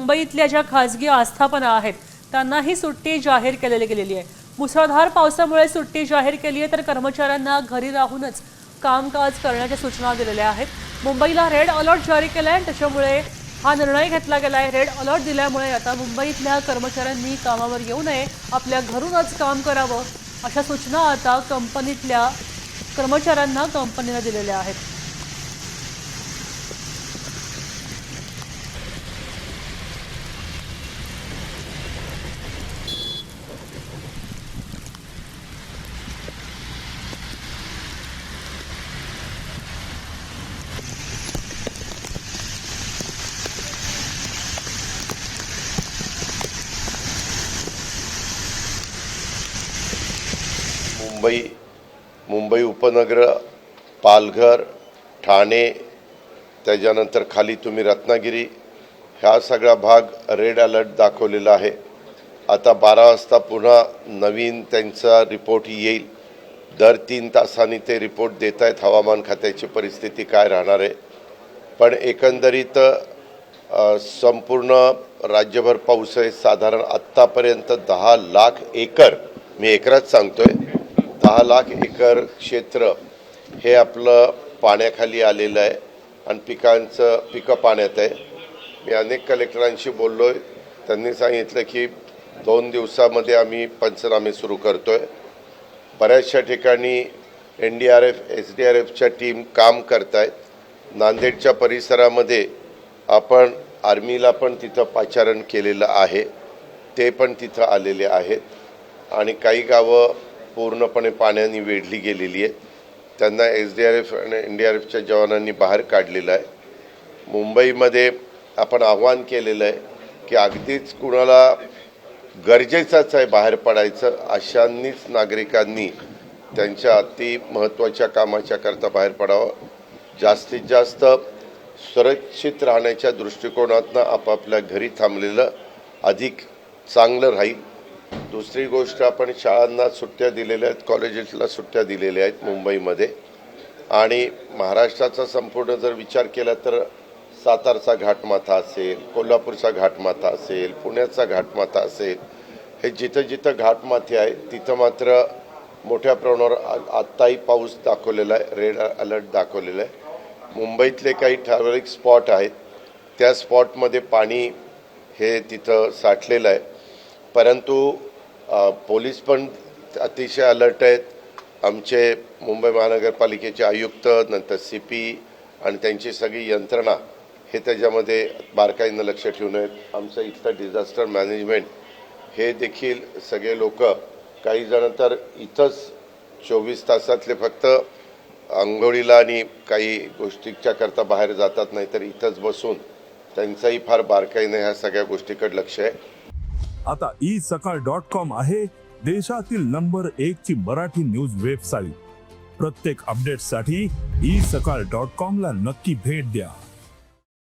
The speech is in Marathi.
मुंबईतल्या ज्या खासगी आस्थापना आहेत त्यांनाही सुट्टी जाहीर केलेली गेलेली आहे। मुसळधार पावसामुळे सुट्टी जाहीर केली आहे, तर कर्मचाऱ्यांना घरी राहूनच कामकाज करण्याच्या सूचना दिलेल्या आहेत। मुंबईला रेड अलर्ट जारी केला आहे, त्याच्यामुळे हा निर्णय घेतला गेला आहे। रेड अलर्ट दिल्यामुळे आता मुंबईतल्या कर्मचाऱ्यांनी कामावर येऊ नये, आपल्या घरूनच काम करावं, अशा सूचना आता कंपनीतल्या कर्मचाऱ्यांना कंपनीने दिलेल्या आहेत। मुंबई उपनगर, पालघर, ठाणे, त्याच्यानंतर खाली तुम्ही रत्नागिरी, हा सगळा भाग रेड अलर्ट दाखवलेला आहे। आता 12 वाजता पुन्हा नवीन त्यांचा रिपोर्ट येईल। दर 3 तासांनी ते रिपोर्ट देत आहेत हवामान खात्याची परिस्थिती काय राहणार आहे। पण एकंदरीत संपूर्ण राज्यभर पाऊस आहे। साधारण आत्तापर्यंत 10 लाख एकर, मी एकराच सांगतोय, 10 लाख एकर क्षेत्र हे आपलं पाण्याखाली आलेलं आहे आणि पिकं पाण्यात आहे। मी अनेक कलेक्टरांशी बोललोय, त्यांनी सांगितलं की 2 दिवसामध्ये आम्ही पंचनामे सुरू करतोय। बऱ्याचशा ठिकाणी NDRF, SDRFच्या टीम काम करतायत। नांदेडच्या परिसरामध्ये आपण आर्मीला पण तिथं पाचारण केलेलं आहे, ते पण तिथं आलेले आहेत आणि काही गावं पूर्णपणे पाण्याने वेढली गेलेली आहेत। त्यांना SDRF आणि NDRFच्या जवानांनी बाहेर काढलेलं आहे। मुंबईमध्ये आपण आव्हान केलेलं आहे की अगदीच कुणाला गरजेचंच आहे बाहेर पडायचं, अशांनीच नागरिकांनी त्यांच्या अति महत्त्वाच्या कामाच्या करता बाहेर पडावं। जास्तीत जास्त सुरक्षित राहण्याच्या दृष्टिकोनातून आपापल्या घरी थांबलेलं अधिक चांगलं राहील। दुसरी गोष्ट, आपण शाळांना सुट्ट्या दिलेल्या आहेत, कॉलेजेसला सुट्ट्या दिलेल्या आहेत मुंबईमध्ये। आणि महाराष्ट्राचा संपूर्ण जर विचार केला तर सातारचा घाटमाथा असेल, कोल्हापूरचा घाटमाथा असेल, पुण्याचा घाटमाथा असेल, हे जिथं जिथं घाटमाथे आहेत तिथं मात्र मोठ्या प्रमाणावर आत्ताही पाऊस दाखवलेला आहे, रेड अलर्ट दाखवलेला आहे। मुंबईतले काही ठराविक स्पॉट आहेत, त्या स्पॉटमध्ये पाणी हे तिथं साठलेलं आहे, परंतु पोलीस पण अतिशय अलर्ट आहेत। आमचे मुंबई महानगरपालिकेचे आयुक्त, नंतर CP आणि त्यांची सगळी यंत्रणा हे त्याच्यामध्ये बारकाईनं लक्ष ठेवून आहेत। आमचं इथलं डिझास्टर मॅनेजमेंट हे देखील सगळे लोक, काही जण तर इथंच 24 तासातले फक्त अंघोळीला आणि काही गोष्टीच्या करता बाहेर जातात, नाही तर इथंच बसून त्यांचाही फार बारकाईने ह्या सगळ्या गोष्टीकडे लक्ष आहे। आता isakal.com आहे देशातील नंबर 1 ची मराठी न्यूज वेबसाईट। प्रत्येक अपडेटसाठी isakal.com ला नक्की भेट द्या।